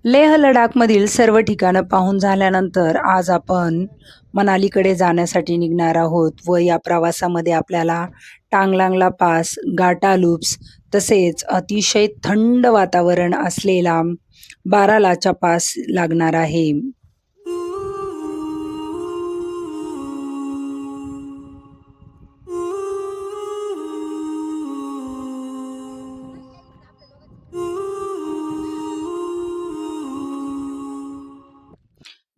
लेह लडाखमधील सर्व ठिकाणं पाहून झाल्यानंतर आज आपण मनालीकडे जाण्यासाठी निघणार आहोत व या प्रवासामध्ये आपल्याला टांगलांगला पास, गाटा लूप्स तसेच अतिशय थंड वातावरण असलेला बारालाचा पास लागणार आहे.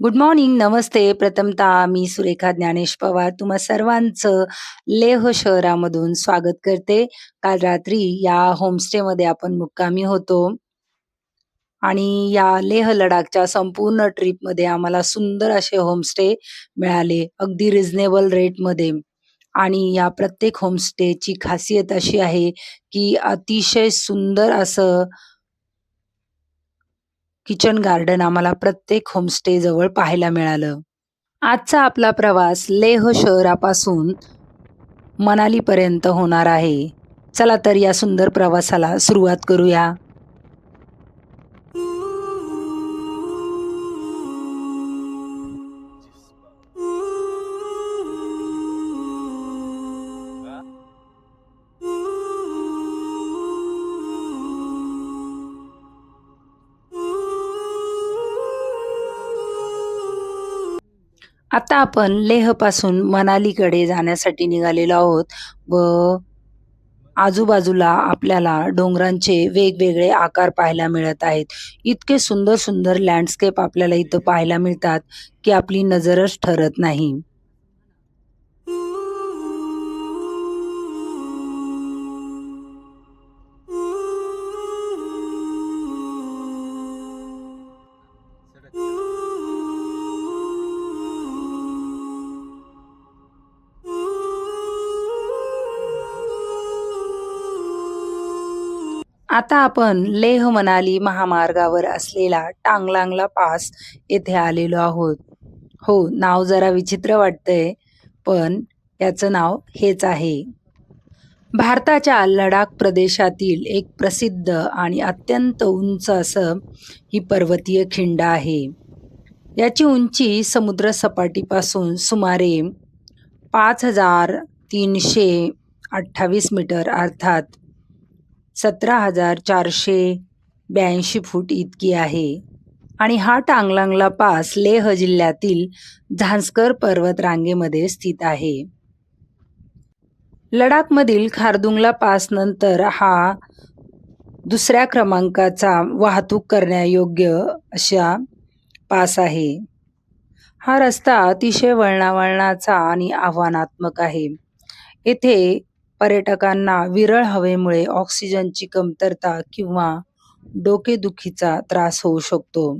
गुड मॉर्निंग, नमस्ते. प्रथमतः मी सुरेखा ज्ञानेश पवार तुम्हा सर्वांचं लेह शहरामधून स्वागत करते. काल रात्री या होमस्टेमध्ये आपण मुक्कामी होतो आणि या लेह लडाखच्या संपूर्ण ट्रिपमध्ये आम्हाला सुंदर असे होमस्टे मिळाले, अगदी रिझनेबल रेटमध्ये. आणि या प्रत्येक होमस्टेची खासियत अशी आहे, की अतिशय सुंदर असं किचन गार्डन आम्हाला प्रत्येक होमस्टे जवळ पाहायला मिळालं. आजचा आपला प्रवास लेह शहरापासून मनालीपर्यंत होणार आहे. चला तर या सुंदर प्रवासाला सुरुवात करूया. आता आपण लेहपासून मनालीकडे जाण्यासाठी निघालेलो आहोत व आजूबाजूला आपल्याला डोंगरांचे वेगवेगळे आकार पाहायला मिळत आहेत. इतके सुंदर सुंदर लँडस्केप आपल्याला इथं पाहायला मिळतात की आपली नजरच ठरत नाही. आता आपण लेह मनाली महामार्गावर असलेला टांगलांगला पास येथे आलेलो आहोत. हो, नाव जरा विचित्र वाटतंय, पण याचं नाव हेच आहे. भारताच्या लडाख प्रदेशातील एक प्रसिद्ध आणि अत्यंत उंच असं ही पर्वतीय खिंड आहे. याची उंची समुद्र सपाटीपासून सुमारे 5,328 मीटर अर्थात 17,482 फूट इतकी आहे. आणि हा टांगलांगला पास लेह जिल्ह्यातील झांस्कर पर्वत रांगेमध्ये स्थित आहे. लडाखमधील खारदुंगला पास नंतर हा दुसऱ्या क्रमांकाचा वाहतूक करण्यायोग्य अशा पास आहे. हा रस्ता अतिशय वळणावळणाचा आणि आव्हानात्मक आहे. येथे पर्यटकांना विरळ हवेमुळे ऑक्सिजनची कमतरता किंवा डोकेदुखीचा त्रास होऊ शकतो.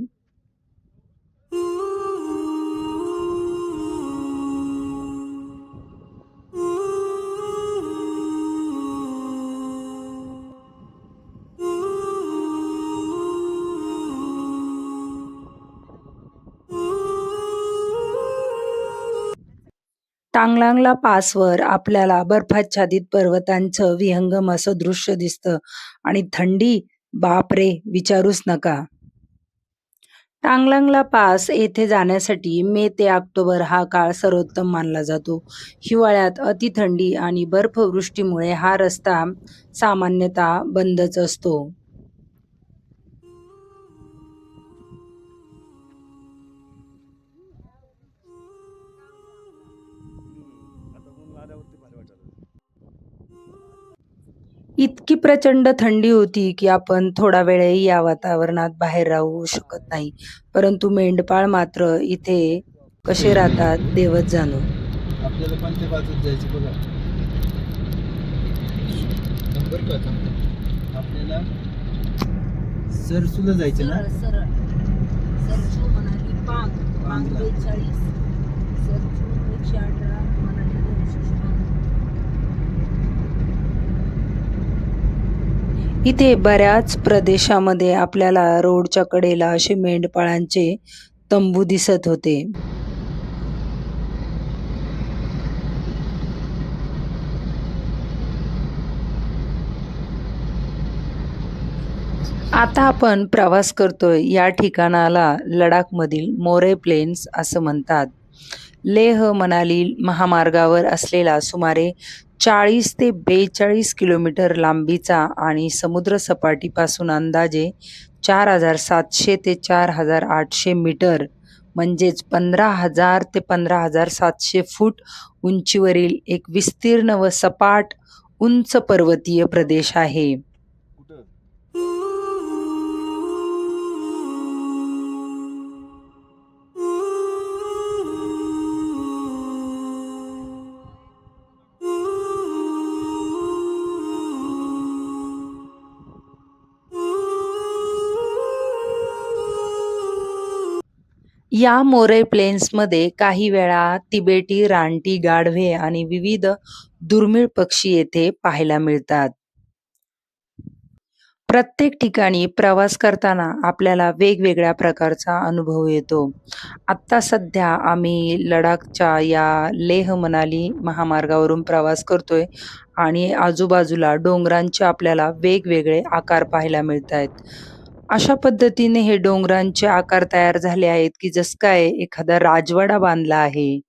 टांगलांगला पासवर आपल्याला बर्फाच्छादित पर्वतांचं विहंगम असं दृश्य दिसतं आणि थंडी बापरे विचारूच नका. टांगलांगला पास येथे जाण्यासाठी मे ते ऑक्टोबर हा काळ सर्वोत्तम मानला जातो. हिवाळ्यात अतिथंडी आणि बर्फवृष्टीमुळे हा रस्ता सामान्यतः बंदच असतो. इतकी प्रचंड थंडी होती की आपण थोडा वेळही या वातावरणात बाहेर राहू शकत नाही. परंतु मेंढपाळ मात्र इथे कसे राहतात देवच जाणो. आपल्याला कोणत्या बाजूत जायचं बघा. नंबर का आपल्याला सरसूला जायचं ना. सरसू मनाली पांग 42 सरसू 118 मनाली 256. इथे बऱ्याच प्रदेशामध्ये आपल्याला रोडच्या कडेला असे मेंढपाळांचे तंबू दिसत होते. आता आपण प्रवास करतोय या ठिकाणाला लडाखमधील मोरे प्लेन्स असं म्हणतात. लेह मनाली महामार्गावर असलेला सुमारे 40 ते 42 किलोमीटर लांबीचा आणि समुद्र सपाटीपासून अंदाजे 4,700 ते 4,800 मीटर म्हणजेच 15,000 ते 15,700 फूट उंचीवरील एक विस्तीर्ण व सपाट उंच पर्वतीय प्रदेश आहे. कुठं? या मोरे प्लेन्समध्ये काही वेळा तिबेटी रानटी गाढवे आणि विविध दुर्मिळ पक्षी येथे पाहायला मिळतात. प्रत्येक ठिकाणी प्रवास करताना आपल्याला वेगवेगळ्या प्रकारचा अनुभव येतो. आत्ता सध्या आम्ही लडाखच्या या लेह मनाली महामार्गावरून प्रवास करतोय आणि आजूबाजूला डोंगरांचे आपल्याला वेगवेगळे आकार पाहायला मिळत आहेत. अशा पद्धतीने हे डोंगरांचे आकार तयार झाले आहेत की जसं काय एखादा राजवाडा बांधला आहे.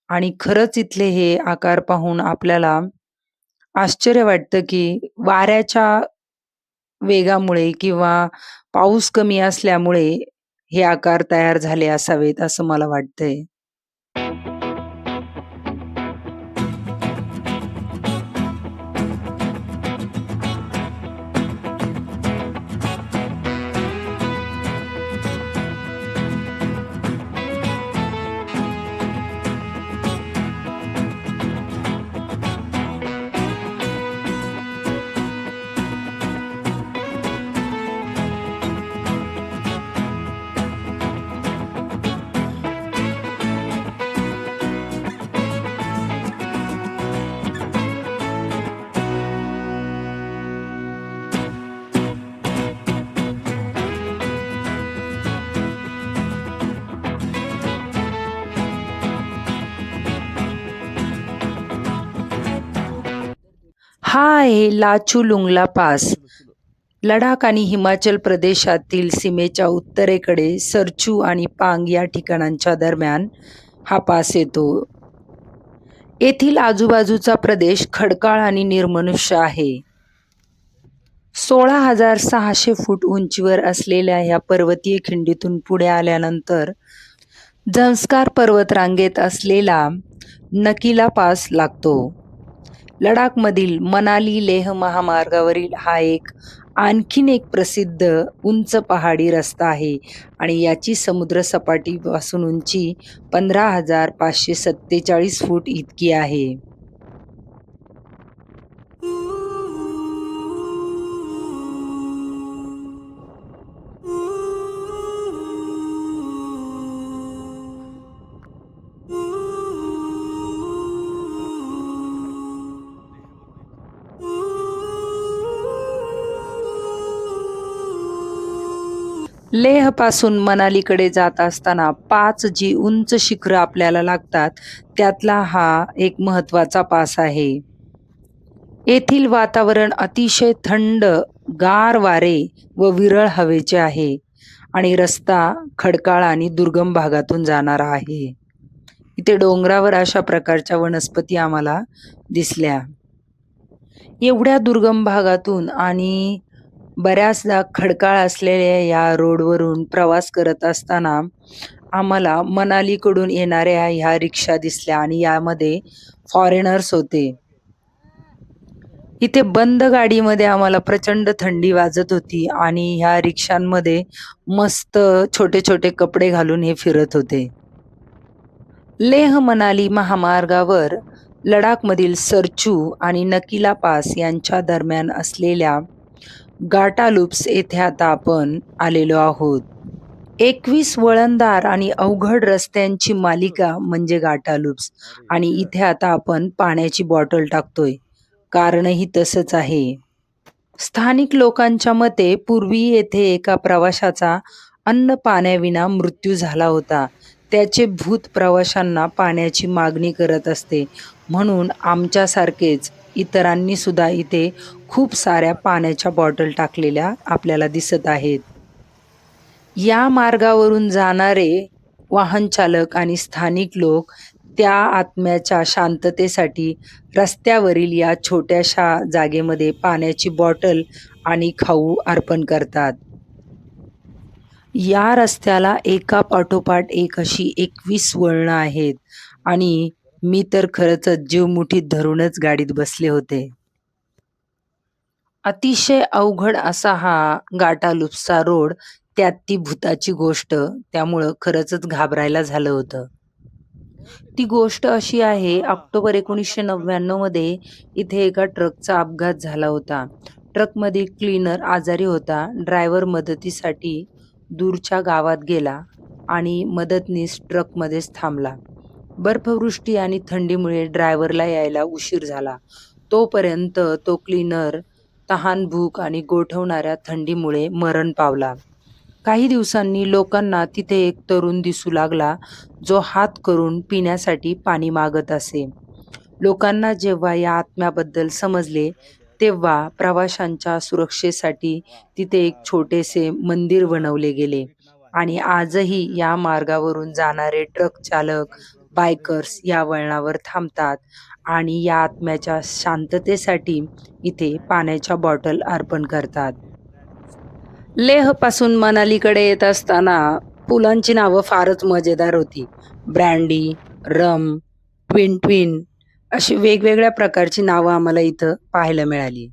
आणि खरंच इथले हे आकार पाहून आपल्याला आश्चर्य वाटतं की वाऱ्याच्या वेगामुळे किंवा पाऊस कमी असल्यामुळे हे आकार तयार झाले असावेत असं मला वाटतंय. हा आहे लाचू लुंगला पास. लडाख आणि हिमाचल प्रदेशातील सीमेच्या उत्तरेकडे सरचू आणि पांग या ठिकाणांच्या दरम्यान हा पास येतो. येथील आजूबाजूचा प्रदेश खडकाळ आणि निर्मनुष्य आहे. 16,600 फूट उंचीवर असलेल्या ह्या पर्वतीय खिंडीतून पुढे आल्यानंतर झंस्कार पर्वतरांगेत असलेला नकीला पास लागतो. लडाखमधील मनाली लेह महामार्गावरील हा आणखीन एक प्रसिद्ध उंच पहाडी रस्ता आहे आणि याची समुद्र सपाटीपासून उंची 15,547 फूट इतकी आहे. लेहपासून मनालीकडे जात असताना 5 जी उंच शिखरं आपल्याला लागतात त्यातला हा एक महत्त्वाचा पास आहे. येथील वातावरण अतिशय थंड, गार वारे व विरळ हवेचे आहे आणि रस्ता खडकाळ आणि दुर्गम भागातून जाणारा आहे. इथे डोंगरावर अशा प्रकारच्या वनस्पती आम्हाला दिसल्या. एवढ्या दुर्गम भागातून आणि बऱ्याचदा खडकाळ असलेल्या या रोडवरून प्रवास करत असताना आम्हाला मनालीकडून येणाऱ्या ह्या रिक्षा दिसल्या आणि यामध्ये फॉरेनर्स होते. इथे बंद गाडीमध्ये आम्हाला प्रचंड थंडी वाजत होती आणि ह्या रिक्षांमध्ये मस्त छोटे छोटे कपडे घालून हे फिरत होते. लेह मनाली महामार्गावर लडाखमधील सरचू आणि नकीला पास यांच्या दरम्यान असलेल्या गाटालूप्स येथे आता आपण आलेलो आहोत. 21 वळणदार आणि अवघड रस्त्यांची मालिका म्हणजे गाटालूप्स आणि इथे आता आपण पाण्याची बॉटल टाकतोय. कारणही तसंच आहे. स्थानिक लोकांच्या मते पूर्वी येथे एका प्रवाशाचा अन्न पाण्याविना मृत्यू झाला होता. त्याचे भूत प्रवाशांना पाण्याची मागणी करत असते म्हणून आमच्यासारखेच इतरांनी सुद्धा इथे खूप साऱ्या पाण्याच्या बॉटल टाकलेल्या आपल्याला दिसत आहेत. या मार्गावरून जाणारे वाहन चालक आणि स्थानिक लोक त्या आत्म्याच्या शांततेसाठी रस्त्यावरील या छोट्याशा जागेमध्ये पाण्याची बॉटल आणि खाऊ अर्पण करतात. या रस्त्याला एका पाठोपाठ एक अशी 21 वळणं आहेत आणि मी तर खरंच जीव मुठीत धरूनच गाडीत बसले होते. अतिशय अवघड असा हा गाटालुपसा रोड, त्यात ती भुताची गोष्ट, त्यामुळं खरंचच घाबरायला झालं होतं. ती गोष्ट अशी आहे, ऑक्टोबर 1999 मध्ये इथे एका ट्रकचा अपघात झाला होता. ट्रकमधील क्लीनर आजारी होता. ड्रायव्हर मदतीसाठी दूरच्या गावात गेला आणि मदतनीस ट्रकमध्येच थांबला. बर्फवृष्टी आणि थंडीमुळे ड्रायव्हरला यायला उशीर झाला. तोपर्यंत तो क्लीनर तहान, भूक आणि गोठवणाऱ्या थंडीमुळे मरण पावला. काही दिवसांनी लोकांना तिथे एक तरुण दिसू लागला, जो हात करून पिण्यासाठी पाणी मागत असे. लोकांना जेव्हा या आत्म्याबद्दल समजले, तेव्हा प्रवाशांच्या सुरक्षेसाठी तिथे एक छोटेसे मंदिर बनवले गेले आणि आजही या मार्गावरून जाणारे ट्रक चालक, बायकर्स या वळणावर थांबतात आणि या आत्म्याच्या शांततेसाठी इथे पाण्याच्या बॉटल अर्पण करतात. लेहपासून मनालीकडे येत असताना पुलांची नावं फारच मजेदार होती. ब्रँडी, रम, ट्विन ट्विन अशी वेगवेगळ्या प्रकारची नावं आम्हाला इथं पाहायला मिळाली.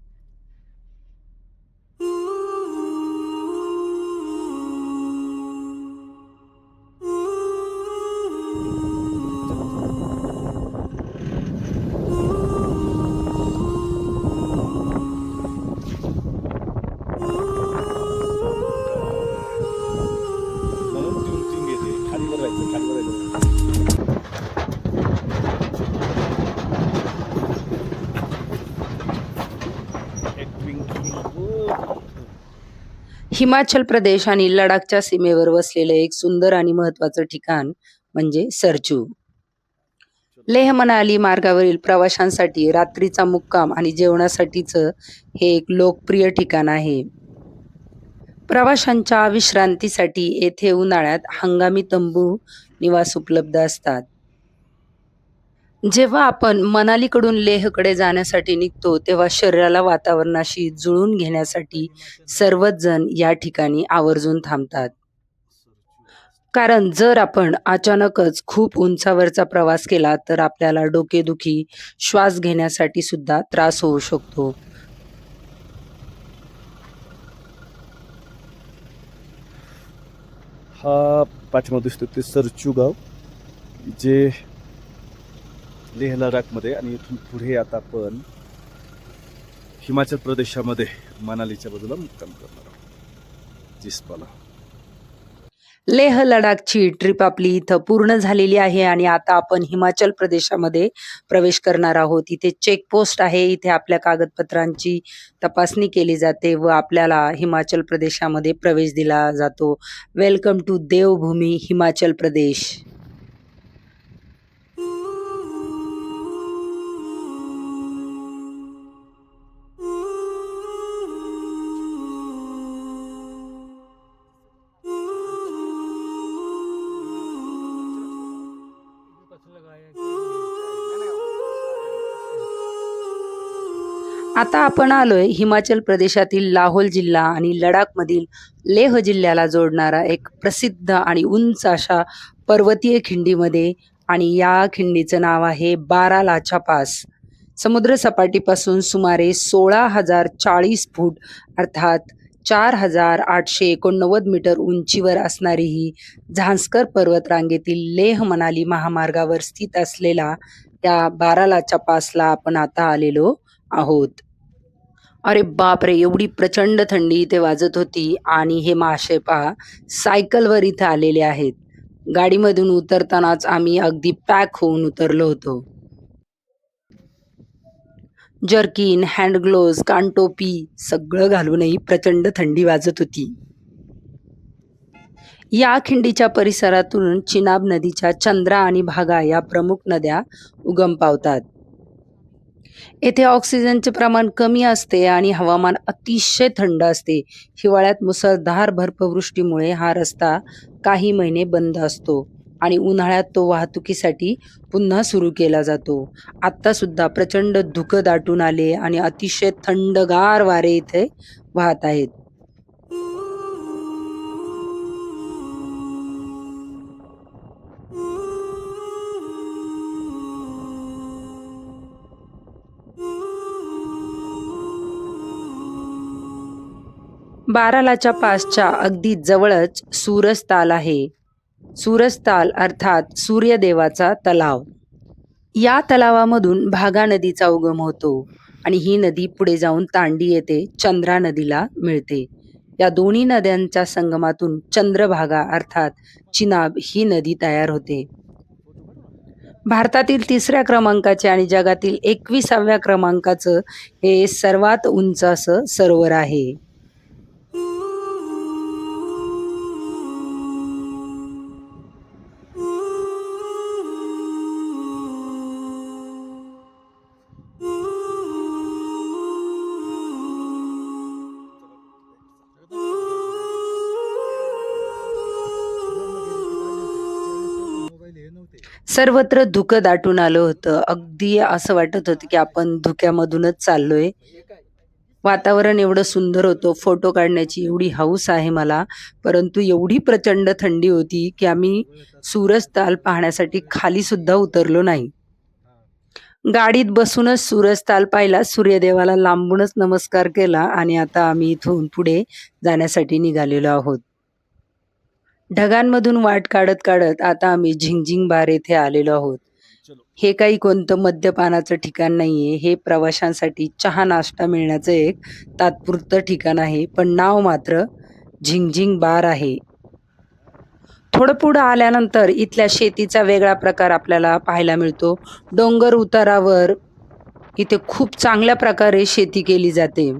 म्हणून ट्यून घेते खालीवर राहायचं खालीवर राहायचं एक ट्विंग ट्विंग हिमाचल प्रदेश आणि लडाखच्या सीमेवर वसलेलं एक सुंदर आणि महत्त्वाचं ठिकाण म्हणजे सरचू. लेह मनाली मार्गावरील प्रवाशांसाठी रात्रीचा मुक्काम आणि जेवणासाठीचं हे एक लोकप्रिय ठिकाण आहे. प्रवाशांच्या विश्रांतीसाठी येथे उन्हाळ्यात हंगामी तंबू निवास उपलब्ध असतात. जेव्हा आपण मनालीकडून लेहकडे जाण्यासाठी निघतो, तेव्हा शरीराला वातावरणाशी जुळवून घेण्यासाठी सर्वच जण या ठिकाणी आवर्जून थांबतात. कारण जर आपण अचानकच खूप उंचावरचा प्रवास केला, तर आपल्याला डोकेदुखी, श्वास घेण्यासाठी सुद्धा त्रास होऊ शकतो. हा पाठीमागे दिसतो ते सरचू गाव जे लेह लडाखमध्ये आणि इथून पुढे आता आपण हिमाचल प्रदेशामध्ये मनालीच्या बाजूला मुक्काम करणार आहोत जिस्पाला. लेह लडाखची ट्रिप आपली इथं पूर्ण झालेली आहे आणि आता आपण हिमाचल प्रदेशामध्ये प्रवेश करणार आहोत. इथे चेकपोस्ट आहे. इथे आपल्या कागदपत्रांची तपासणी केली जाते व आपल्याला हिमाचल प्रदेशामध्ये प्रवेश दिला जातो. वेलकम टू देवभूमी हिमाचल प्रदेश. आता आपण आलोय हिमाचल प्रदेशातील लाहोल जिल्हा आणि लडाखमधील लेह जिल्ह्याला जोडणारा एक प्रसिद्ध आणि उंच अशा पर्वतीय खिंडीमध्ये आणि या खिंडीचं नाव आहे बारालाचा पास. समुद्र सपाटीपासून सुमारे 16,040 फूट अर्थात 4,889 मीटर उंचीवर असणारी ही झांस्कर पर्वतरांगेतील लेह मनाली महामार्गावर स्थित असलेला त्या बारालाचा पासला आपण आता आलेलो आहोत. अरे बापरे! एवढी प्रचंड थंडी इथे वाजत होती आणि हे महाशय पहा सायकलवर इथे आलेले आहेत. गाडीमधून उतरतानाच आम्ही अगदी पॅक होऊन उतरलो होतो. जर्किन, हँड ग्लोव्ज, कानटोपी सगळं घालूनही प्रचंड थंडी वाजत होती. या खिंडीच्या परिसरातून चिनाब नदीच्या चंद्रा आणि भागा या प्रमुख नद्या उगम पावतात. येथे ऑक्सिजनचे प्रमाण कमी असते आणि हवामान अतिशय थंड असते. हिवाळ्यात मुसळधार बर्फवृष्टीमुळे हा रस्ता काही महिने बंद असतो आणि उन्हाळ्यात तो वाहतुकीसाठी पुन्हा सुरू केला जातो. आत्ता सुद्धा प्रचंड धुकं दाटून आले आणि अतिशय थंडगार वारे इथे वाहत आहेत. बारालाच्या पासच्या अगदी जवळच सूरजताल आहे. सूरजताल अर्थात सूर्यदेवाचा तलाव. या तलावामधून भागा नदीचा उगम होतो आणि ही नदी पुढे जाऊन तांडी येते चंद्रा नदीला मिळते. या दोन्ही नद्यांच्या संगमातून चंद्रभागा अर्थात चिनाब ही नदी तयार होते. भारतातील 3ऱ्या क्रमांकाचे आणि जगातील 21व्या क्रमांकाचं हे सर्वात उंच असं सरोवर आहे. मोबाईल हे नव्हते. सर्वत्र धुकं दाटून आलं होतं. अगदी असं वाटत होतं की आपण धुक्यामधूनच चाललोय. वातावरण एवढं सुंदर होतं, फोटो काढण्याची एवढी हौस आहे मला. परंतु एवढी प्रचंड थंडी होती की आम्ही सूरजताल पाहण्यासाठी खाली सुद्धा उतरलो नाही. गाडीत बसूनच सूरजताल पाहिला, सूर्यदेवाला लांबूनच नमस्कार केला आणि आता आम्ही इथून पुढे जाण्यासाठी निघालेलो आहोत. ढगांमधून वाट काढत काढत आता आम्ही झिंगझिंग बार येथे आलेलो आहोत. हे काही कोणतं मद्यपानाचं ठिकाण नाहीये. हे प्रवाशांसाठी चहा नाश्ता मिळण्याचं एक तात्पुरतं ठिकाण आहे. पण नाव मात्र झिंगझिंग बार आहे. थोडं पुढं आल्यानंतर इथल्या शेतीचा वेगळा प्रकार आपल्याला पाहायला मिळतो. डोंगर उतारावर इथे खूप चांगल्या प्रकारे शेती केली जाते.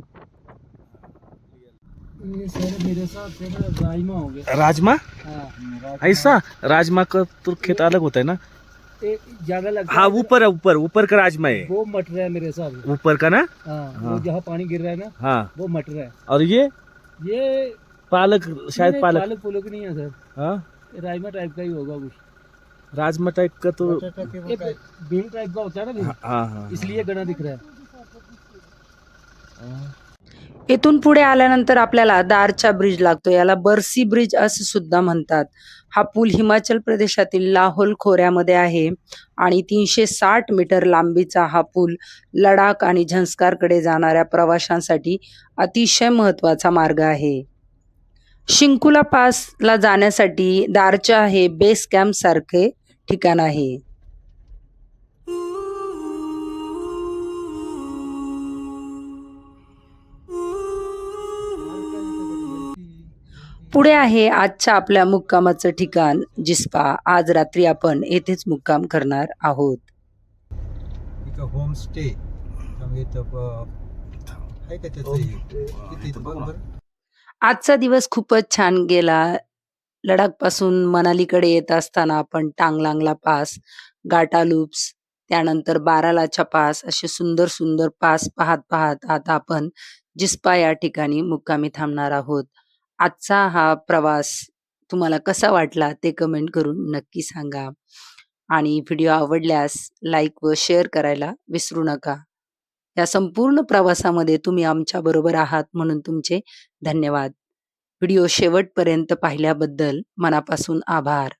ये सर मेरे साथ से ना राजमा हो गया। राजमा हाँ, ऐसा राजमा का तो खेत अलग होता है ना? ज्यादा लगता हाँ, है ऊपर ऊपर ऊपर का राजमा है, वो मट रहा है मेरे हिसाब से। ऊपर का ना? हाँ, हाँ। वो जहाँ पानी गिर रहा है ना हाँ, वो मट रहा है। और ये ये पालक, शायद नहीं, पालक। पालक पुलक नहीं है सर, हाँ, ये राजमा टाइप का ही होगा कुछ। राजमा टाइप का तो ये भीम टाइप का होता है ना भीम, हाँ हाँ हाँ। इसलिए गना दिख रहा है। इथून पुढे आल्यानंतर आपल्याला दारचा ब्रिज लागतो. याला बरसी ब्रिज असं सुद्धा म्हणतात. हा पूल हिमाचल प्रदेशातील लाहोल खोऱ्यामध्ये आहे आणि 360 मीटर लांबीचा हा पूल लडाख आणि झंस्कारकडे जाणाऱ्या प्रवाशांसाठी अतिशय महत्त्वाचा मार्ग आहे. शिंकुला पासला जाण्यासाठी दारचा हे बेस कॅम्प सारखे ठिकाण आहे. पुढे आहे आजच्या आपल्या मुक्कामाचं ठिकाण जिस्पा. आज रात्री आपण येथेच मुक्काम करणार आहोत. होम स्टे आहे का त्याचं हे? किती बघ बरं. आजचा दिवस खूपच छान गेला. लडाखपासून मनालीकडे येत असताना आपण टांगलांगला पास, गाटा लूप्स, त्यानंतर बारालाचा पास असे सुंदर सुंदर पास पाहत पाहत आता आपण जिस्पा या ठिकाणी मुक्कामी थांबणार आहोत. आजचा हा प्रवास तुम्हाला कसा वाटला ते कमेंट करून नक्की सांगा आणि व्हिडिओ आवडल्यास लाईक व शेअर करायला विसरू नका. या संपूर्ण प्रवासामध्ये तुम्ही आमच्या बरोबर आहात म्हणून तुमचे धन्यवाद. व्हिडिओ शेवटपर्यंत पाहिल्याबद्दल मनापासून आभार.